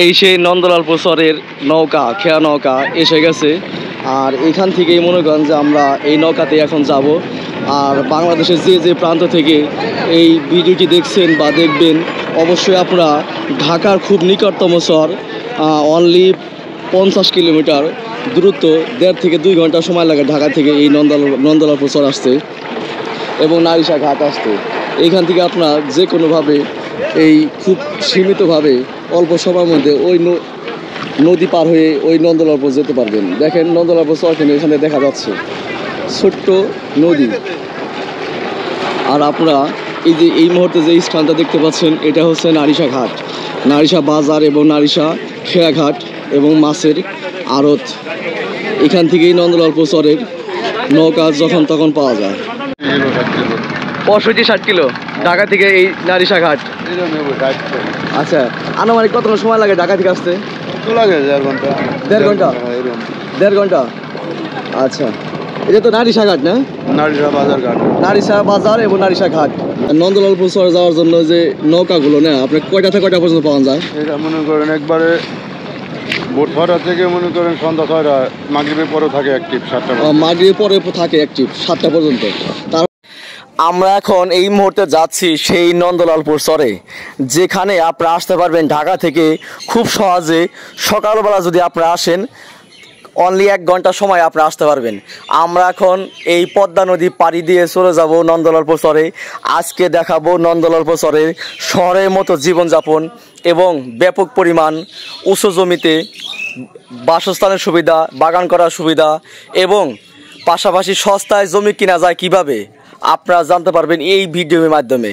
এই সেই নন্দলালপুর চরের নৌকা খেয়া নৌকা এসে গেছে। আর এখান থেকেই মনে করেন যে আমরা এই নৌকাতে এখন যাব। আর বাংলাদেশের যে যে প্রান্ত থেকে এই ভিডিওটি দেখছেন বা দেখবেন, অবশ্যই আপনারা ঢাকার খুব নিকটতম চর, অনলি 50 কিলোমিটার দূরত্ব, 1.5 থেকে 2 ঘন্টা সময় লাগে ঢাকা থেকে এই নন্দলালপুর চর আসতে এবং নারিশা ঘাট আসতে। এইখান থেকে আপনারা যে কোনোভাবে এই খুব সীমিতভাবে অল্প সময়ের মধ্যে ওই নদী পার হয়ে ওই নন্দলালপুর যেতে পারবেন। দেখেন নন্দলালপুর চর কিন্তু এখানে দেখা যাচ্ছে ছোট্ট নদী। আর আপনারা এই যে এই মুহূর্তে যে স্থানটা দেখতে পাচ্ছেন, এটা হচ্ছে নারিশা ঘাট, নারিশা বাজার এবং নারিশা খেয়াঘাট এবং মাছের আড়ত। এখান থেকেই নন্দলালপুর চরের নৌকা যখন তখন পাওয়া যায়। 65-60 কিলো ঢাকা থেকে এই নারিশা ঘাট। আচ্ছা, আনুমানিক কত সময় লাগে ঢাকা থেকে আসতে? লাগে 1.5 ঘন্টা। 1.5 ঘন্টা? 1.5 ঘন্টা। আচ্ছা, এটা তো নারিশা ঘাট না? নারিশা বাজার ঘাট, নারিশা বাজার এবং নারিশা ঘাট। নন্দলালপুর চর যাওয়ার জন্য যে নৌকাগুলো না, আপনার কয়টা থেকে কয়টা পর্যন্ত পাওয়া যায়? এটা মনে করেন একবারে ভোর 6টা থেকে মনে করেন সন্ধ্যা 6টা, মাগরিবের পরে থাকে অ্যাক্টিভ 7টা। মাগরিবের পরে থাকে অ্যাক্টিভ 7টা পর্যন্ত। আমরা এখন এই মুহূর্তে যাচ্ছি সেই নন্দলালপুর চরে, যেখানে আপনারা আসতে পারবেন ঢাকা থেকে খুব সহজে। সকালবেলা যদি আপনারা আসেন, অনলি 1 ঘন্টা সময় আপনারা আসতে পারবেন। আমরা এখন এই পদ্মা নদী পাড়ি দিয়ে চলে যাব নন্দলালপুর চরে। আজকে দেখাবো নন্দলালপুর চরের শহরের মতো জীবনযাপন এবং ব্যাপক পরিমাণ উঁচু জমিতে বাসস্থানের সুবিধা, বাগান করার সুবিধা এবং পাশাপাশি সস্তায় জমি কিনা যায় কিভাবে, আপনারা জানতে পারবেন এই ভিডিওর মাধ্যমে।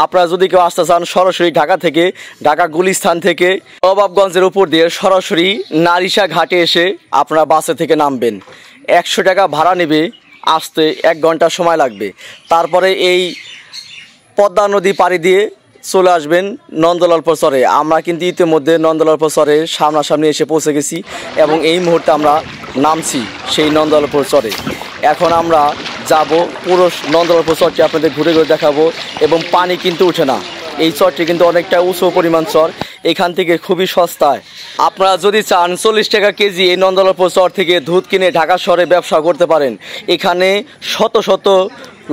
আপনারা যদি কেউ আসতে চান সরাসরি ঢাকা থেকে, ঢাকা গুলিস্তান থেকে নবাবগঞ্জের উপর দিয়ে সরাসরি নারিশা ঘাটে এসে আপনারা বাসে থেকে নামবেন। 100 টাকা ভাড়া নেবে, আসতে 1 ঘন্টা সময় লাগবে। তারপরে এই পদ্মা নদী পাড়ি দিয়ে চলে আসবেন নন্দলালপুর চরে। আমরা কিন্তু ইতিমধ্যে নন্দলালপুর চরের সামনাসামনি এসে পৌঁছে গেছি এবং এই মুহূর্তে আমরা নামছি সেই নন্দলালপুর চরে। এখন আমরা যাব পুরো নন্দলালপুর চরটি আপনাদের ঘুরে ঘুরে দেখাবো। এবং পানি কিন্তু উঠে না, এই চরটি কিন্তু অনেকটা উঁচু পরিমাণ চর, এখান থেকে খুবই সস্তায়। আপনারা যদি চান 40 টাকা কেজি এই নন্দলালপুর চর থেকে দুধ কিনে ঢাকা শহরে ব্যবসা করতে পারেন। এখানে শত শত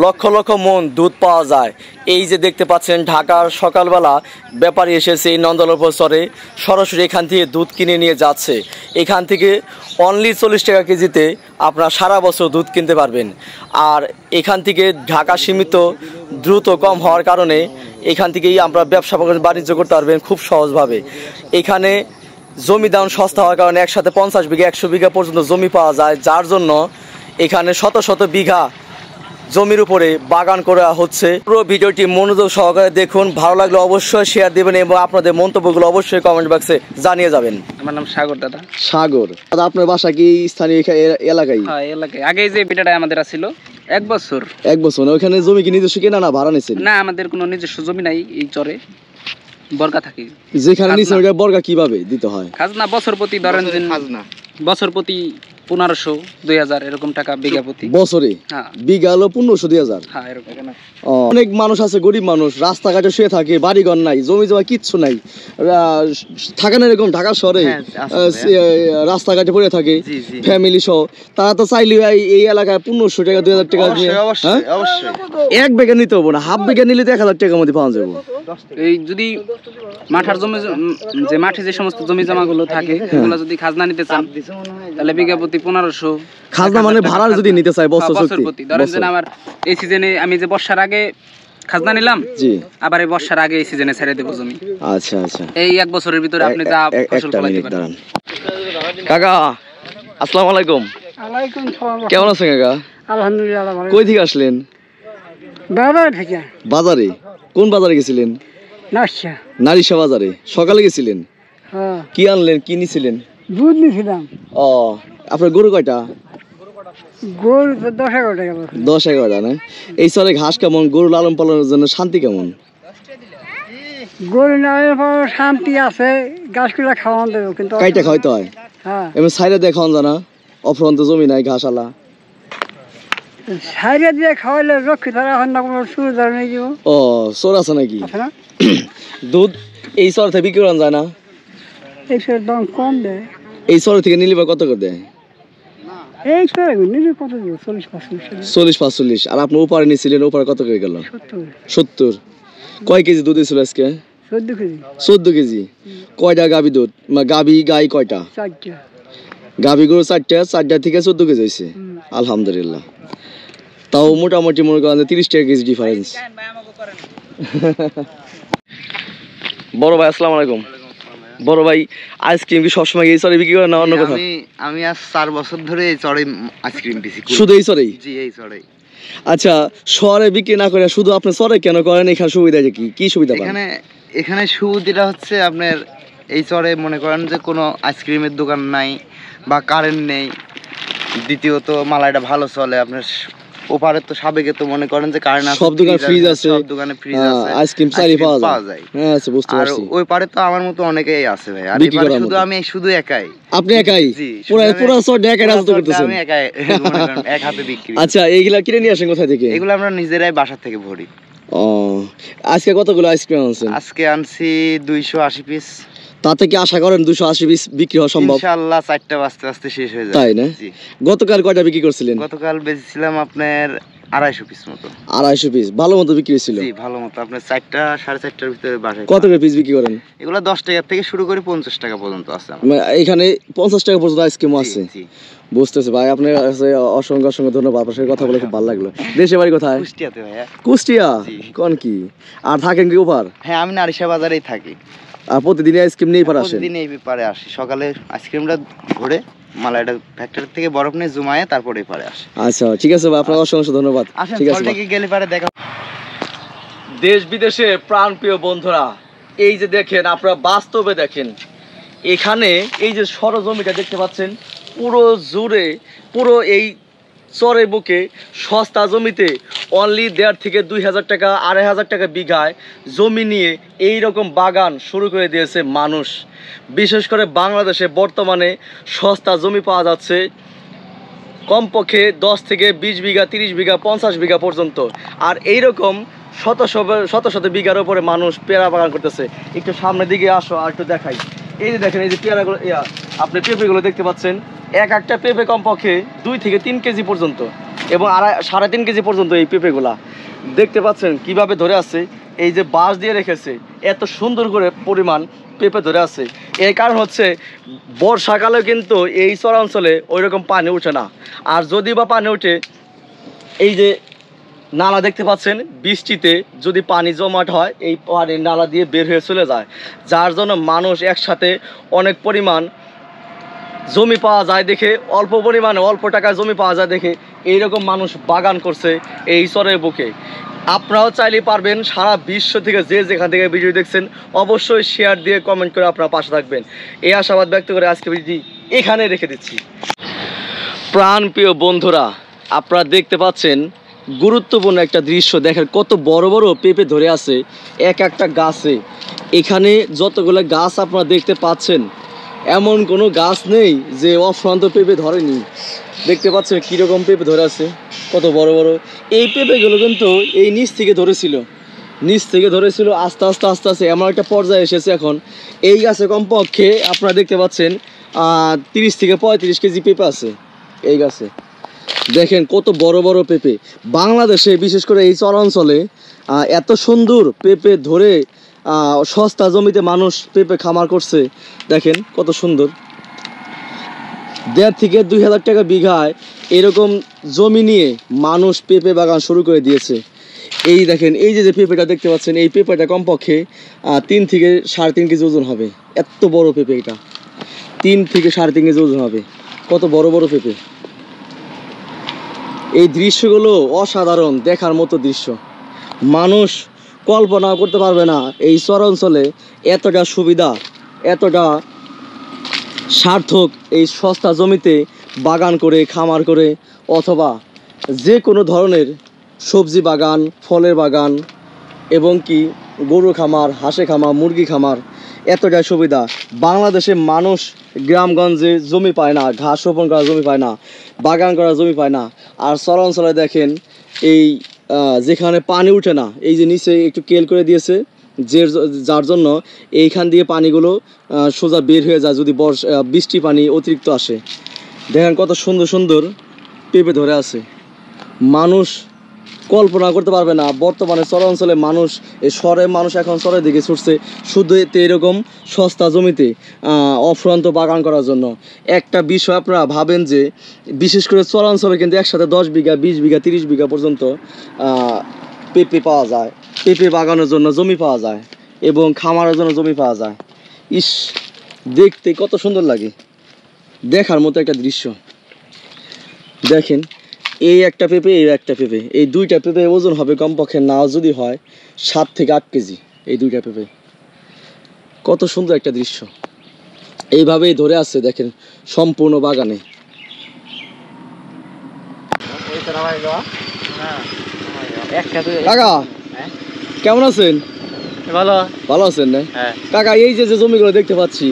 লক্ষ লক্ষ মন দুধ পাওয়া যায়। এই যে দেখতে পাচ্ছেন ঢাকার সকালবেলা ব্যাপারী এসেছে এই নন্দলালপুর চরে, সরাসরি এখান থেকে দুধ কিনে নিয়ে যাচ্ছে। এখান থেকে অনলি 40 টাকা কেজিতে আপনারা সারা বছর দুধ কিনতে পারবেন। আর এখান থেকে ঢাকা সীমিত দ্রুত কম হওয়ার কারণে এখান থেকেই আমরা ব্যবসা বাণিজ্য করতে পারবেন খুব সহজভাবে। এখানে জমি দাম সস্তা হওয়ার কারণে একসাথে 50 বিঘা 100 বিঘা পর্যন্ত জমি পাওয়া যায়, যার জন্য এখানে শত শত বিঘা জমির উপরে বাগান করা হচ্ছে। পুরো ভিডিওটি মনোযোগ সহকারে দেখুন, ভালো লাগলে অবশ্যই শেয়ার দেবেন এবং আপনাদের মন্তব্যগুলো অবশ্যই কমেন্ট বক্সে জানিয়ে যাবেন। আমার নাম সাগর দাদা। সাগর দাদা, আপনার বাসা কি স্থানীয় এলাকায়? হ্যাঁ, এলাকায়। আগে যে বিটাটা আমাদের ছিল 1 বছর। 1 বছর? ওখানে জমি কি নিজস্ব কেনা না ভাড়া নিছেন? না, আমাদের কোনো নিজস্ব জমি নাই, এই চরে বর্গা থাকি। যেখানে নিছেন ওটা বর্গা কিভাবে দিতে হয়? খাজনা বছর প্রতি ধরেন খাজনা বছর প্রতি 1500 2000 এরকম টাকা বিঘা প্রতি বছরে। হ্যাঁ, বিঘা হলো 1500 2000। হ্যাঁ, এরকম। অনেক মানুষ আছে, গরিব মানুষ, রাস্তাঘাটে শুয়ে থাকে, বাড়িঘর নাই, জমি জমা কিচ্ছু নাই, থাকে না এরকম ঢাকা শহরে রাস্তাঘাটে পড়ে থাকে ফ্যামিলি সহ। তারা তো চাইলে এই এলাকায় 1500 টাকা 2000 টাকা দিয়ে 1 বিঘা নিতে হবো না, হাফ বিঘা নিলে তো 1000 টাকার মধ্যে পাওয়া যাবে। এই যদি মাঠার জমি, যে মাঠে যে সমস্ত জমি জমা গুলো থাকে সেগুলো যদি খাজনা নিতে চান তাহলে বিঘা প্রতি 1500। খাজনা মানে ভাড়া যদি নিতে চাই বছর প্রতি। ধরেন যে আমার এই সিজনে আমি যে বর্ষার আগে খাজনা নিলাম, জি, আবার এই বর্ষার আগে এই সিজনে ছেড়ে দেব জমি। আচ্ছা আচ্ছা, এই 1 বছরের ভিতরে আপনি যা ফসল ফলাইতে পারেন। কাকা আসসালামু আলাইকুম। ওয়ালাইকুম সালাম। কেমন আছেন কাকা? আলহামদুলিল্লাহ ভালো। কই থেকে আসলেন? বাজার থেকে। বাজারে? কোন বাজারে গেছিলেন? নারিশা। নারিশা বাজারে সকালে গেছিলেন? হ্যাঁ। কি আনলেন, কি নিছিলেন? দুধ নিছিলাম। ও, আপনার গরু কয়টা? গরু 10-11 টাকা। 10-11টা না? এই চরে ঘাস কেমন? গরু লালন পালনের জন্য শান্তি কেমন? গরু লালন পালনের শান্তি আছে, ঘাসগুলা খাওয়ান দেবো কিন্তু কাইটা খাওয়াইতে হয়। হ্যাঁ, এমন সাইডে দিয়ে খাওয়ান জানা, অফরন্ত জমি নাই ঘাস আলা। সাইডে দিয়ে খাওয়াইলে রক্ষিত হয় না, কোনো সুবিধা নেই। ও, চোর আছে নাকি? আছে না? দুধ এই চর থেকে বিক্রি করা যায় না? এইসব দাম কম দেয়। এই চর থেকে নিলে কত করে দেয়? এই সব নিজে কত দেবে 40-45। 40-45। আর আপনি ওপারে নিয়েছিলেন, ওপারে কত করে গেল? 70। কয় কেজি দুধ ছিল আজকে? 14 কেজি। 14 কেজি। কয়টা গাবি দুধ? গাবি গাই কয়টা? 4টা। গাবি গরু 4টা থেকে 14 কেজি হয়েছে। আলহামদুলিল্লাহ। তাও মোটামুটি মনে করেন 30 টাকা কেজি ডিফারেন্স। বড় ভাই আসসালামু আলাইকুম। বড় ভাই, আইসক্রিম কি সবসময় এই চরে বিক্রি করেন না অন্য কোথাও? আমি আজ 4 বছর ধরে এই চরে আইসক্রিম বিক্রি করি। শুধু এই চরেই? জি, এই চরেই। আচ্ছা, শহরে বিক্রি না করে শুধু আপনি চরে কেন করেন? এখানে সুবিধা কি কি সুবিধা পান? এখানে সুবিধাটা হচ্ছে আপনার এই চরে মনে করেন যে কোনো আইসক্রিমের দোকান নাই বা কারেন্ট নেই। দ্বিতীয়ত মালাইটা ভালো চলে। আপনার ওপারে তো সাবেকে তো মনে করেন যে কারেন্ট আছে, সব দোকানে ফ্রিজ আছে, সব দোকানে ফ্রিজ আছে, আইসক্রিম চাইলে পাওয়া যায়। হ্যাঁ আচ্ছা, বুঝতে পারছি। আর ওই পারে তো আমার মতো অনেকেই আছে ভাই। আর এবারে শুধু একাই। আপনি একাই? পুরো চর একাই রাজত্ব করতেছেন? আমি একাই মনে করেন এক হাতে বিক্রি। আচ্ছা, এইগুলা কিনে নিয়ে আসেন কোথা থেকে? এগুলো আমরা নিজেরাই বাসা থেকে ভরি। ও, আজকে কতগুলো আইসক্রিম আনছেন? আজকে আনছি 280 পিস। তাতে কি আশা করেন 280 পিস বিক্রি হওয়া সম্ভব? ইনশাআল্লাহ 4টা বাজতে শেষ হয়ে যাবে। তাই না? গতকাল কয়টা বিক্রি করছিলেন? গতকাল বেচছিলাম আপনার 250 পিস মতো। 250 পিস ভালো মতো বিক্রি হয়েছিল? জি, ভালো মতো। আপনার 4টা 4.5টার ভিতরে বাসায়। কত করে পিস বিক্রি করেন? এগুলো 10 টাকা থেকে শুরু করে 50 টাকা পর্যন্ত আছে। এখানে 50 টাকা পর্যন্ত আইসক্রিম আছে? জি। বুঝতেছি ভাই, আপনার কাছে অসংখ্য ধন্যবাদ। আপনার সাথে কথা বলে খুব ভালো লাগলো। দেশে বাড়ি কোথায়? কুষ্টিয়াতে ভাইয়া। কুষ্টিয়া? কোন কি? আর থাকেন কি ওপার? হ্যাঁ, আমি নারিশা বাজারেই থাকি। আর প্রতিদিন আইসক্রিম নিয়ে পারে আসেন? প্রতিদিন এই পারে আসি। সকালে আইসক্রিমটা ভরে মালাইটা ফ্যাক্টরি থেকে বরফ নিয়ে জমায়ে তারপরে পারে আসে। আচ্ছা ঠিক আছে ভাই, আপনার অসংখ্য ধন্যবাদ। ঠিক আছে, গেলে পারে দেখা। দেশ বিদেশে প্রাণপ্রিয় বন্ধুরা, এই যে দেখেন, আপনারা বাস্তবে দেখেন, এখানে এই যে সরজমিটা দেখতে পাচ্ছেন, পুরো জুড়ে পুরো এই চরের বুকে সস্তা জমিতে অনলি 1.5 থেকে 2,000 টাকা 2,500 টাকা বিঘায় জমি নিয়ে এই রকম বাগান শুরু করে দিয়েছে মানুষ। বিশেষ করে বাংলাদেশে বর্তমানে সস্তা জমি পাওয়া যাচ্ছে কমপক্ষে 10 থেকে 20 বিঘা, 30 বিঘা, 50 বিঘা পর্যন্ত। আর এইরকম শত শত বিঘার উপরে মানুষ পেয়ারা বাগান করতেছে। একটু সামনের দিকে আসো আর একটু দেখাই। এই যে দেখেন, এই যে পেয়ারাগুলো, আপনি পেঁপেগুলো দেখতে পাচ্ছেন। একটা পেঁপে কমপক্ষে 2 থেকে 3 কেজি পর্যন্ত এবং 3.5 কেজি পর্যন্ত এই পেঁপেগুলা দেখতে পাচ্ছেন কিভাবে ধরে আছে। এই যে বাঁশ দিয়ে রেখেছে, এত সুন্দর করে পরিমাণ পেঁপে ধরে আছে। এর কারণ হচ্ছে বর্ষাকালে কিন্তু এই চরাঞ্চলে ওই রকম পানি ওঠে না। আর যদি বা পানি ওঠে, এই যে নালা দেখতে পাচ্ছেন, বৃষ্টিতে যদি পানি জমাট হয়, এই পানি নালা দিয়ে বের হয়ে চলে যায়, যার জন্য মানুষ একসাথে অনেক পরিমাণ জমি পাওয়া যায় দেখে, অল্প পরিমাণে অল্প টাকায় জমি পাওয়া যায় দেখে এইরকম মানুষ বাগান করছে এই চরের বুকে। আপনারাও চাইলে পারবেন। সারা বিশ্ব থেকে যে যেখান থেকে ভিডিও দেখছেন অবশ্যই শেয়ার দিয়ে কমেন্ট করে আপনারা পাশে থাকবেন, এই আশাবাদ ব্যক্ত করে আজকে ভিডিওটি এখানে রেখে দিচ্ছি। প্রাণপ্রিয় বন্ধুরা, আপনারা দেখতে পাচ্ছেন গুরুত্বপূর্ণ একটা দৃশ্য। দেখেন কত বড় বড় পেঁপে ধরে আছে একটা গাছে। এখানে যতগুলো গাছ আপনারা দেখতে পাচ্ছেন, এমন কোনো গাছ নেই যে অফ্রান্ত পেঁপে ধরেনি। দেখতে পাচ্ছেন কীরকম পেঁপে ধরে আছে, কত বড় বড়। এই পেঁপেগুলো কিন্তু এই নিচ থেকে ধরেছিল, আস্তে আস্তে এমন একটা পর্যায়ে এসেছে এখন এই গাছে কমপক্ষে আপনারা দেখতে পাচ্ছেন 30 থেকে 35 কেজি পেঁপে আছে এই গাছে। দেখেন কত বড় বড় পেঁপে। বাংলাদেশে বিশেষ করে এই চরাঞ্চলে এত সুন্দর পেঁপে ধরে সস্তা জমিতে মানুষ পেঁপে খামার করছে। দেখেন কত সুন্দর। 1.5 থেকে 2,000 টাকা বিঘায় এরকম জমি নিয়ে মানুষ পেঁপে বাগান শুরু করে দিয়েছে। এই দেখেন, এই যে পেঁপেটা দেখতে পাচ্ছেন, এই পেঁপেটা কমপক্ষে 3 থেকে 3.5 কেজি ওজন হবে। এত বড় পেঁপে, এটা 3 থেকে 3.5 কেজি ওজন হবে। কত বড় বড় পেঁপে। এই দৃশ্যগুলো অসাধারণ, দেখার মতো দৃশ্য। মানুষ কল্পনা করতে পারবে না এই চরাঞ্চলে এতটা সুবিধা, এতটা সার্থক এই সস্তা জমিতে বাগান করে, খামার করে, অথবা যে কোনো ধরনের সবজি বাগান, ফলের বাগান এবং কি গরু খামার, হাঁসের খামার, মুরগি খামার, এতটা সুবিধা। বাংলাদেশে মানুষ গ্রামগঞ্জে জমি পায় না, ঘাস রোপণ করার জমি পায় না, বাগান করার জমি পায় না। আর চরাঞ্চলে দেখেন এই যেখানে পানি উঠে না, এই যে নিচে একটু কেল করে দিয়েছে, যার জন্য এইখান দিয়ে পানিগুলো সোজা বের হয়ে যায় যদি বৃষ্টি পানি অতিরিক্ত আসে। দেখেন কত সুন্দর সুন্দর পেঁপে ধরে আছে। মানুষ কল্পনা করতে পারবে না বর্তমানে চরাঞ্চলে মানুষ এই শহরে মানুষ এখন শহরের দিকে ছুটছে শুধু এরকম সস্তা জমিতে অফুরন্ত বাগান করার জন্য। একটা বিষয় আপনারা ভাবেন যে বিশেষ করে চরাঞ্চলে কিন্তু একসাথে 10 বিঘা 20 বিঘা 30 বিঘা পর্যন্ত পেঁপে পাওয়া যায়, পেঁপে বাগানের জন্য জমি পাওয়া যায় এবং খামারের জন্য জমি পাওয়া যায়। ইস, দেখতে কত সুন্দর লাগে, দেখার মতো একটা দৃশ্য। দেখেন এই একটা পেঁপে, এই একটা পেঁপে, এই দুইটা পেঁপে ওজন হবে কমপক্ষে না যদি হয় 7 থেকে 8 কেজি। এই দুইটা পেঁপে কত সুন্দর একটা দৃশ্য, এইভাবেই ধরে আছে দেখেন সম্পূর্ণ বাগানে। কাকা কেমন আছেন? ভালো। ভালো আছেন না? হ্যাঁ। কাকা এই যে জমিগুলো দেখতে পাচ্ছি,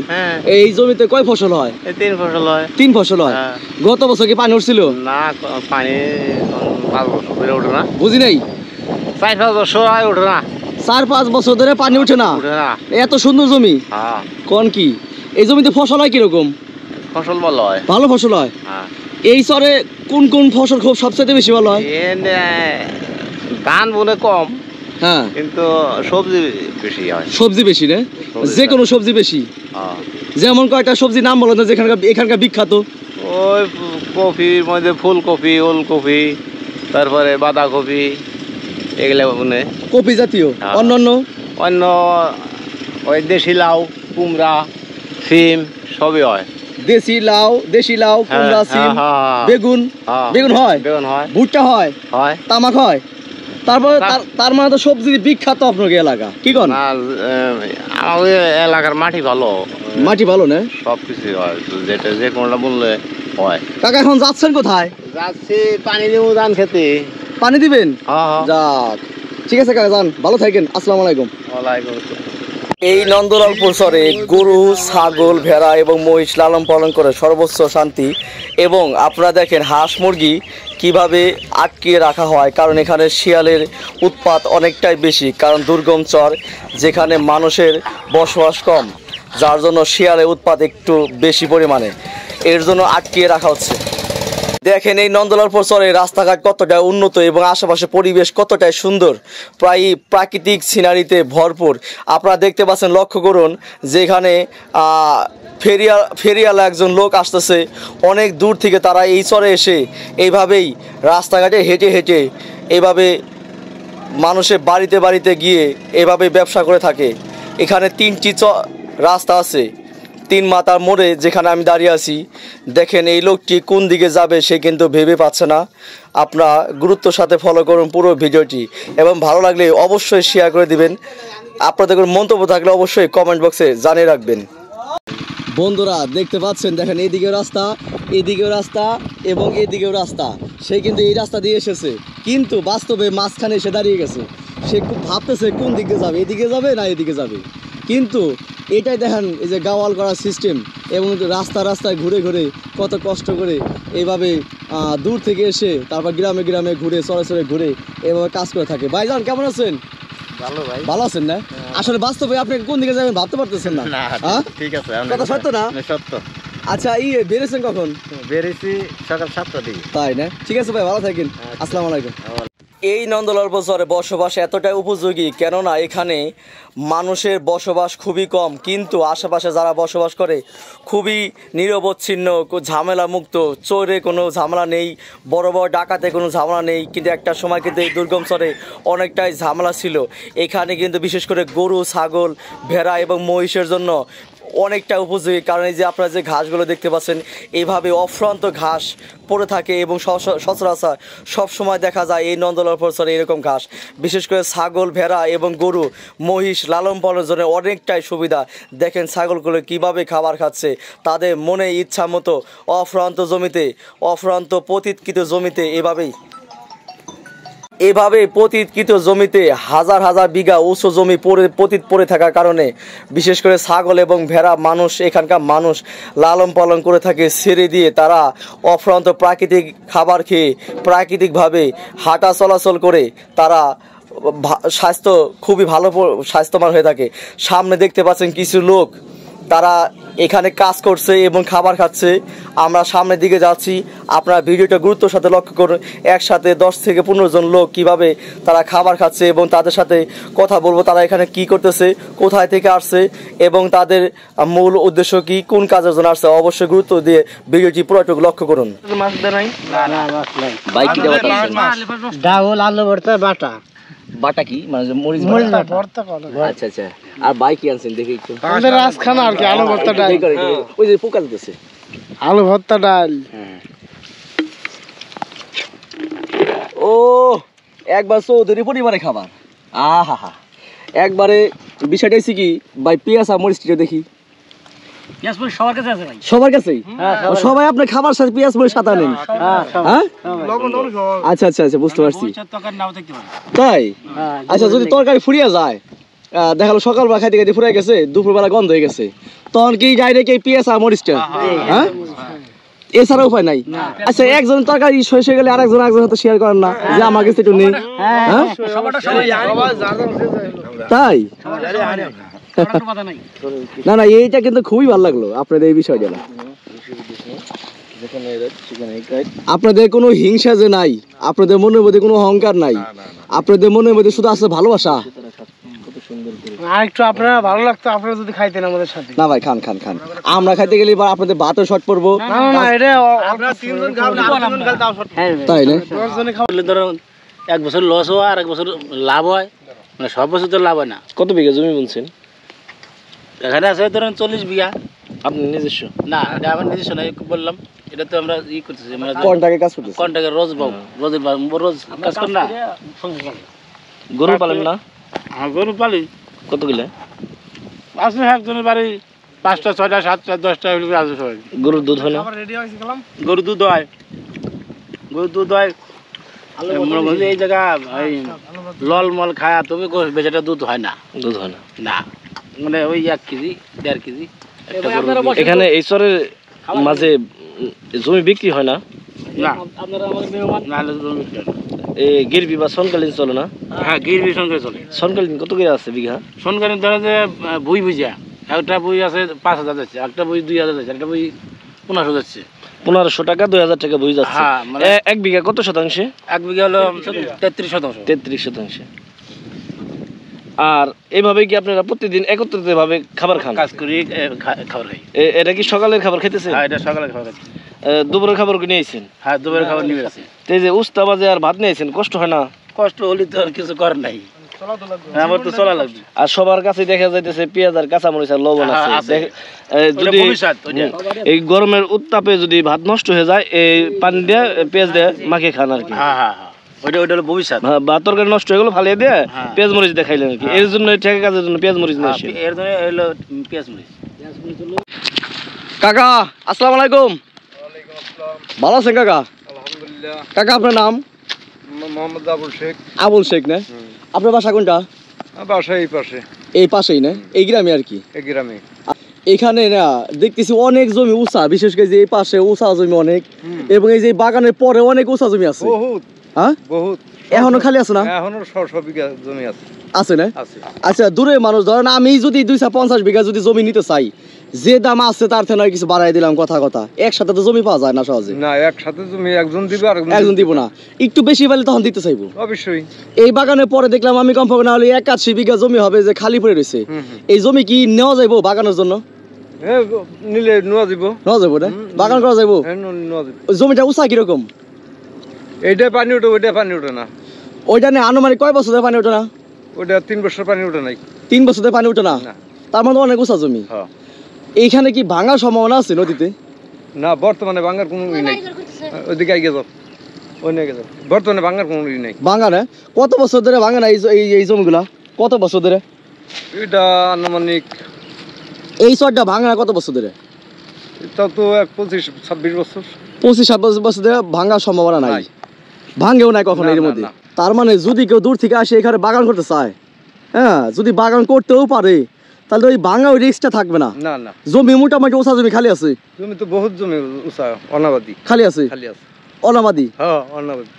এই জমিতে কয় ফসল হয়? 3 ফসল হয়। 3 ফসল হয়। গত বছর কি পানি উঠছিল? না, পানি 5 বছর ধরে ওঠে না। বুঝি নাই। 4-5 বছর হয় ওঠে না। 4-5 বছর ধরে পানি উঠে না? ওঠে না। এত সুন্দর জমি। হ্যাঁ। কোন কি এই জমিতে ফসল হয় কিরকম? ফসল ভালো হয়। ভালো ফসল হয়। হ্যাঁ। এই চরে কোন কোন ফসল খুব সবচেয়ে বেশি ভালো হয়? ধান বলে কম, হ্যাঁ, কিন্তু সবজি বেশি হয়। সবজি বেশি না? যে কোনো সবজি বেশি? যেমন কয়টা সবজি নাম বলো না এখানকার বিখ্যাত? ওই কপির মধ্যে ফুলকপি, ওলকপি, তারপরে বাঁধাকপি, এগুলো মানে কপি জাতীয়। অন্য ওই দেশি লাউ, কুমড়া, সিম সবই হয়। দেশি লাউ, কুমড়া, সিম, বেগুন। বেগুন হয়? বেগুন হয়। ভুট্টা হয়? হয়। তামাক হয়? তারপরে তার মানে তো সবজি বিখ্যাত আপনার এলাকা, কি কন? আমাদের এলাকার মাটি ভালো। মাটি ভালো না? সবকিছু হয়, যেটা যে কোনটা বললে হয়। কাকা এখন যাচ্ছেন কোথায়? যাচ্ছি পানি দেবো ধান খেতে। পানি দিবেন? হ্যাঁ। যাক, ঠিক আছে কাকা, যান, ভালো থাকেন। আসসালামু আলাইকুম। ওয়ালাইকুম আসসালাম। এই নন্দলালপুর চরে গরু, ছাগল, ভেড়া এবং মহিষ লালন পালন করে সর্বোচ্চ শান্তি। এবং আপনারা দেখেন হাঁস মুরগি কিভাবে আটকিয়ে রাখা হয়, কারণ এখানে শিয়ালের উৎপাত অনেকটাই বেশি, কারণ দুর্গম চর যেখানে মানুষের বসবাস কম, যার জন্য শিয়ালের উৎপাত একটু বেশি পরিমাণে, এর জন্য আটকিয়ে রাখা হচ্ছে। দেখেন এই নন্দলালপুর চরে রাস্তাঘাট কতটা উন্নত এবং আশেপাশে পরিবেশ কতটাই সুন্দর, প্রায় প্রাকৃতিক সিনারিতে ভরপুর। আপনারা দেখতে পাচ্ছেন, লক্ষ্য করুন যেখানে ফেরিয়ালা একজন লোক আসতেছে অনেক দূর থেকে, তারা এই চরে এসে এইভাবেই রাস্তাঘাটে হেঁটে হেঁটে এইভাবে মানুষের বাড়িতে বাড়িতে গিয়ে এভাবে ব্যবসা করে থাকে। এখানে 3টি রাস্তা আছে, 3 মাথার মোড়ে যেখানে আমি দাঁড়িয়ে আছি। দেখেন এই লোকটি কোন দিকে যাবে সে কিন্তু ভেবে পাচ্ছে না। আপনারা গুরুত্বের সাথে ফলো করুন পুরো ভিডিওটি এবং ভালো লাগলে অবশ্যই শেয়ার করে দিবেন। আপনাদের কোনো মন্তব্য থাকলে অবশ্যই কমেন্ট বক্সে জানিয়ে রাখবেন। বন্ধুরা দেখতে পাচ্ছেন, দেখেন এইদিকেও রাস্তা, এদিকেও রাস্তা এবং এদিকেও রাস্তা। সে কিন্তু এই রাস্তা দিয়ে এসেছে, কিন্তু বাস্তবে মাঝখানে এসে দাঁড়িয়ে গেছে। সে খুব ভাবতেছে কোন দিকে যাবে, এদিকে যাবে না এদিকে যাবে। কিন্তু এটাই দেখেন এই যে গাওয়াল করার সিস্টেম, এবং রাস্তায় ঘুরে ঘুরে কত কষ্ট করে এইভাবে দূর থেকে এসে তারপর গ্রামে গ্রামে ঘুরে চরে ঘুরে এইভাবে কাজ করে থাকে। ভাইজান কেমন আছেন? ভালো ভাই। ভালো আছেন না? আসলে বাস্তবে আপনি কোন দিকে যাবেন ভাবতে পারতেছেন না? হ্যাঁ, ঠিক আছে, কথা সত্য না? সত্য। আচ্ছা, বেরিয়েছেন কখন? বেরিয়েছি সকাল 7টার দিকে। তাই না? ঠিক আছে ভাই, ভালো থাকেন। আসসালামু আলাইকুম। এই নন্দলালপুর চরে বসবাস এতটাই উপযোগী, কেননা এখানে মানুষের বসবাস খুবই কম, কিন্তু আশেপাশে যারা বসবাস করে খুবই নিরবচ্ছিন্ন, ঝামেলা মুক্ত। চোরে কোনো ঝামেলা নেই, বড় বড় ডাকাতে কোনো ঝামেলা নেই। কিন্তু একটা সময় কিন্তু এই দুর্গম চরে অনেকটাই ঝামেলা ছিল। এখানে কিন্তু বিশেষ করে গরু, ছাগল, ভেড়া এবং মহিষের জন্য অনেকটা উপযোগী, কারণ এই যে আপনারা যে ঘাসগুলো দেখতে পাচ্ছেন এইভাবে অফুরন্ত ঘাস পড়ে থাকে এবং সচরাচর সবসময় দেখা যায় এই নন্দলালপুর চরে এরকম ঘাস। বিশেষ করে ছাগল, ভেড়া এবং গরু, মহিষ লালন পালনের জন্য অনেকটাই সুবিধা। দেখেন ছাগলগুলো কিভাবে খাবার খাচ্ছে, তাদের মনে ইচ্ছা মতো অফুরন্ত জমিতে, অফুরন্ত পতিতকৃত জমিতে এভাবে পতিতকৃত জমিতে হাজার হাজার বিঘা উঁচু জমি পড়ে থাকার কারণে বিশেষ করে ছাগল এবং ভেড়া এখানকার মানুষ লালন পালন করে থাকে ছেড়ে দিয়ে। তারা অফুরন্ত প্রাকৃতিক খাবার খেয়ে প্রাকৃতিকভাবে হাঁটা চলাচল করে তারা স্বাস্থ্য খুবই ভালো স্বাস্থ্যবান হয়ে থাকে। সামনে দেখতে পাচ্ছেন কিছু লোক তারা এখানে কাজ করছে এবং খাবার খাচ্ছে। আমরা সামনের দিকে যাচ্ছি, আপনারা ভিডিওটা গুরুত্বের সাথে লক্ষ্য করুন। একসাথে 10 থেকে 15 জন লোক কিভাবে তারা খাবার খাচ্ছে এবং তাদের সাথে কথা বলবো, তারা এখানে কি করতেছে, কোথায় থেকে আসছে এবং তাদের মূল উদ্দেশ্য কি, কোন কাজের জন্য আসছে। অবশ্যই গুরুত্ব দিয়ে ভিডিওটি পুরোটুকু লক্ষ্য করুন। ডাউল আলু ভর্তা বাটা বাটা কি মানে মরিচ ভর্তা আচ্ছা আচ্ছা। আর বাই কি আনছেন দেখি একটু। আমাদের রাজখানা আর কি, আলু ভর্তা ডাল, ওই যে পোকা দিতেছে, আলু ভর্তা ডাল। ও একবার চৌধুরী পরিবারে খাবার, আহা হা একবারে। বিষয়টা হচ্ছে কি ভাই, পেঁয়াজ আর মরিচটা দেখি সবার কাছে আছে ভাই, সবার কাছেই। সবাই আপনার খাবার সাথে পেঁয়াজ মরিচ সাথে আনেন? হ্যাঁ আচ্ছা আচ্ছা আচ্ছা, বুঝতে পারছি। তাই আচ্ছা, যদি তরকারি ফুরিয়ে যায়, দেখালো সকালবেলা খাইতে খাইতে ফুরিয়ে গেছে, দুপুরবেলা গন্ধ হয়ে গেছে, তখন কি ডাইরেক্ট এই পেঁয়াজ আর মরিচটা? হ্যাঁ, এছাড়া উপায় নাই। আচ্ছা, একজন তরকারি শেষ হয়ে গেলে আরেকজন হাতে শেয়ার করেন না যে আমার কাছে একটু নেই? হ্যাঁ তাই না না, এইটা কিন্তু খুবই ভালো লাগলো আপনাদের এই বিষয়টা। আপনাদের কোনো হিংসা যে নাই, আপনাদের মনের মধ্যে কোনো অহংকার নাই, আপনাদের মনের মধ্যে শুধু আছে ভালোবাসা। আর একটু আপনারা ভালো লাগতো আপনারা যদি খাইতেন আমাদের সাথে। না ভাই, খান খান খান, আমরা খাইতে গেলে এবার আপনাদের ভাতও শর্ট পড়বো। তাই না, 10 জনে খাওয়ালে ধরুন 1 বছর লস হয় আর 1 বছর লাভ হয়, মানে সব বছর তো লাভ হয় না। কত বিঘা জমি বুনছেন? এখানে আছে ধরুন 40 বিঘা। আপনি নিজস্ব? না, এটা আমার নিজস্ব নয়, বললাম এটা তো আমরা ই করতেছি, মানে কন্টাকে কাজ করতেছি, কন্টাকে রোজ পাবো, রোজ কাজ করেন না। গরু পালেন না? হ্যাঁ, গরু পালি। কত কিলো আছে একজনের বাড়ি 5টা 6টা 7টা 10টা আছে সবাই। গরুর দুধ হয় না? গরু দুধ হয়, গরু দুধ হয়। এই জায়গা লল মল খায়া তুমি বেচাটা দুধ হয় না, দুধ হয় না, না মানে ওই 1 কেজি 1.5 কেজি। এখানে এই চরের মাঝে জমি বিক্রি হয় না? গিরবি বা সনকালীন চলে না? হ্যাঁ, গিরবি সনকালীন চলে। সনকালীন কত করে আছে বিঘা? সনকালীন ধরে যে বই বুঝা, একটা বই আছে 5,000 যাচ্ছে, একটা বই 2,000 যাচ্ছে, একটা বই 1500 যাচ্ছে। 1500 টাকা 2000 টাকা বই যাচ্ছে। হ্যাঁ, মানে 1 বিঘা কত শতাংশে? 1 বিঘা হলো 33%। 33 শতাংশে। আর এইভাবে কি আপনারা প্রতিদিন একত্রিত ভাবে খাবার খান? কাজ করি, খাবার খাই। এটা কি সকালের খাবার খাইতেছেন? হ্যাঁ, এটা সকালের খাবার খাচ্ছি। দুপুরের খাবার কি নিয়েছেন? হ্যাঁ, দুপুরের খাবার নিয়ে গেছি। এই যে উস্তা বাজে আর ভাত নিয়েছেন, কষ্ট হয় না? কষ্ট হলে তো আর কিছু করার নাই, আমার তো চলা লাগবে। আর সবার কাছে দেখা যাইতেছে পেঁয়াজ আর কাঁচামরিচ আর লবণ আছে। যদি এই গরমের উত্তাপে যদি ভাত নষ্ট হয়ে যায়, এই পানি দিয়ে পেঁয়াজ দিয়ে মাখিয়ে খান আর কি। হ্যাঁ হ্যাঁ হ্যাঁ, ওইটা হলো ভবিষ্যৎ। বা তরকারি নষ্ট হয়ে গেলো ফালিয়ে দিয়ে পেঁয়াজ মরিচ দিয়ে খাইলেন আর কি। এর জন্য ঠেকে কাজের জন্য পেঁয়াজ মরিচ নিয়ে আসেন। এর জন্য হলো পেঁয়াজ মরিচ। কাকা আসসালামু আলাইকুম। ভালো আছেন কাকা? আলহামদুলিল্লাহ। কাকা আপনার নাম? মোহাম্মদ আবুল শেখ। আবুল শেখ না? আপনার বাসা কোনটা? বাসা এই পাশে। এই পাশেই না, এই গ্রামে আর কি? এই গ্রামে। এখানে না দেখতেছি অনেক জমি উঁচা, বিশেষ করে যে এই পাশে উঁচা জমি অনেক, এবং এই যে বাগানের পরে অনেক উঁচা জমি আছে। বহুত, হ্যাঁ বহুত। এখনো খালি আছে না? এখনো 600 বিঘা জমি আছে। আছে না? আছে। আচ্ছা, দূরে মানুষ ধরেন আমি যদি 250 বিঘা যদি জমি নিতে চাই, যে দাম আছে তার থেকে কিছু বাড়াই দিলাম, কথা একসাথে তো জমি পাওয়া যায় না সহজে। না, একসাথে জমি একজন দিবে আর একজন দিব না, একটু বেশি পেলে তখন দিতে চাইবো অবশ্যই। এই বাগানের পরে দেখলাম আমি কমপক্ষে না হলে 81 বিঘা জমি হবে যে খালি পড়ে রয়েছে। এই জমি কি নেওয়া যাইবো বাগানের জন্য? নিলে নেওয়া যাবো। নেওয়া যাবো না? বাগান করা যাইবো? নেওয়া যাবে। জমিটা উঁচা কিরকম? এইটা পানি ওঠে, ওইটা পানি ওঠে না। ওইটা নিয়ে আনুমানিক কয় বছর ধরে পানি ওঠে না? ওইটা 3 বছর পানি ওঠে নাই। 3 বছর ধরে পানি ওঠে না? তার মানে অনেক উঁচা জমি। এইখানে কি ভাঙার সম্ভাবনা আছে নদীতে? না, বর্তমানে ভাঙার কোনো ই নাই। ওইদিকে আগে যাও, ওই নিয়ে যাও। বর্তমানে ভাঙার কোনো ই নাই। ভাঙা না? কত বছর ধরে ভাঙা না এই জমিগুলা? কত বছর ধরে? এটা আনুমানিক এই চরটা ভাঙা না কত বছর ধরে? এটা তো 25-26 বছর। 25-27 বছর ধরে ভাঙার সম্ভাবনা নাই, ভাঙেও নাই কখনো এর মধ্যে। তার মানে যদি কেউ দূর থেকে আসে এখানে বাগান করতে চায়, হ্যাঁ, যদি বাগান করতেও পারে, তাহলে ওই ভাঙা ওই রিস্কটা থাকবে না। না না, জমি মোটামুটি উঁচা জমি খালি আছে। জমি তো বহুত জমি উঁচা অনাবাদি খালি আছে, খালি আছে। অনাবাদি। হ্যাঁ, অনাবাদি।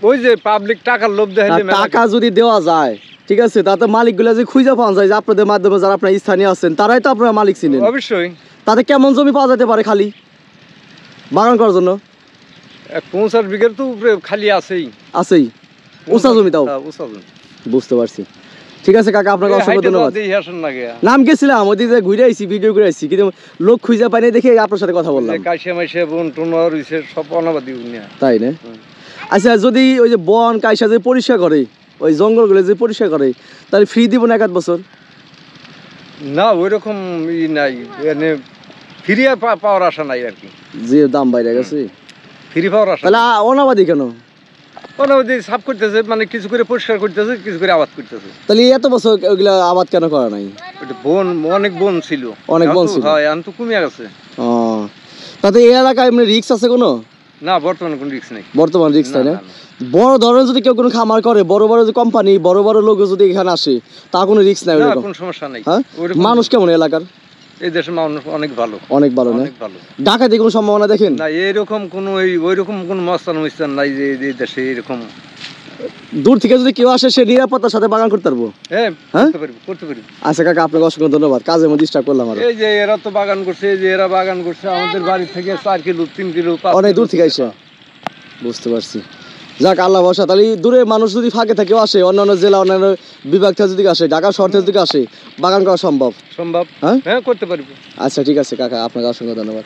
ওই যে পাবলিক টাকার লোভ দেখাইলে টাকা যদি দেওয়া যায় ঠিক আছে, তাতে মালিকগুলো যে খুঁজে পাওয়া যায় যে আপনাদের মাধ্যমে যারা আপনার স্থানীয় আছেন তারাই তো আপনারা মালিক ছিলেন। অবশ্যই। তাতে কেমন জমি পাওয়া যেতে পারে খালি বাগান করার জন্য? 50 বিঘার তো উপরে খালি আছেই। উঁচা জমি তাও? উঁচা জমি। বুঝতে পারছি। ঠিক আছে কাকা, আপনাকে অসংখ্য ধন্যবাদ। নাম গেছিলাম ওই দিকে ঘুরে আইছি, ভিডিও করে আইছি, কিন্তু লোক খুঁজে পাইনি দেখে আপনার সাথে কথা বললাম। কাশিয়া মাইশা বন টুনর হইছে সব অনাবাদি উনিয়া। তাই না? আচ্ছা, যদি ওই যে বন কাইসা যে পরিষ্কার করে, ওই জঙ্গলগুলো যে পরিষ্কার করে, তাহলে ফ্রি দিব না 1 বছর? না ওইরকম নাই, মানে ফ্রি পাওয়ার আশা নাই আর কি, যে দাম বাইরে গেছে ফ্রি পাওয়ার আশা। তাহলে অনাবাদি কেন? অনাবাদি সাফ করতেছে, মানে কিছু করে পরিষ্কার করতেছে, কিছু করে আবাদ করতেছে। তাহলে এত বছর ওইগুলা আবাদ কেন করা নাই? বন অনেক বন ছিল, অনেক বন ছিল, হ্যাঁ এখন তো কমে গেছে। তাতে এই এলাকায় এমনি রিস্ক আছে কোনো? না বর্তমানে কোনো রিস্ক নেই। বর্তমান রিস্ক নাই না? বড় ধরনের যদি কেউ কোনো খামার করে, বড় বড় যে কোম্পানি, বড় বড় লোক যদি এখানে আসে, তা কোনো রিস্ক নাই? কোনো সমস্যা নাই। হ্যাঁ, মানুষ কেমন এলাকার? এই দেশের মানুষ অনেক ভালো। অনেক ভালো না? ঢাকাতে কোনো সম্ভাবনা দেখেন না? এরকম কোনো ওইরকম কোনো মস্তান নাই যে এই দেশে এরকম। দূর থেকে যদি কেউ আসে সে নিরাপত্তার সাথে বাগান করতে পারবো? হ্যাঁ করতে পারবো। আচ্ছা কাকা, আপনাকে অসংখ্য ধন্যবাদ, কাজের মধ্যে ডিস্টার্ব করলাম। আর এই যে এরা তো বাগান করছে, এই যে এরা বাগান করছে আমাদের বাড়ি থেকে 4 কিলো 3 কিলো অনেক দূর থেকে আইসা। বুঝতে পারছি। যাক, আল্লাহ ভরসা। তাহলে দূরে মানুষ যদি ফাঁকে থেকে আসে, অন্যান্য জেলা অন্যান্য বিভাগ থেকে যদি আসে, ঢাকা শহর থেকে যদি আসে, বাগান করা সম্ভব? হ্যাঁ করতে পারবো। আচ্ছা ঠিক আছে কাকা, আপনাকে অসংখ্য ধন্যবাদ।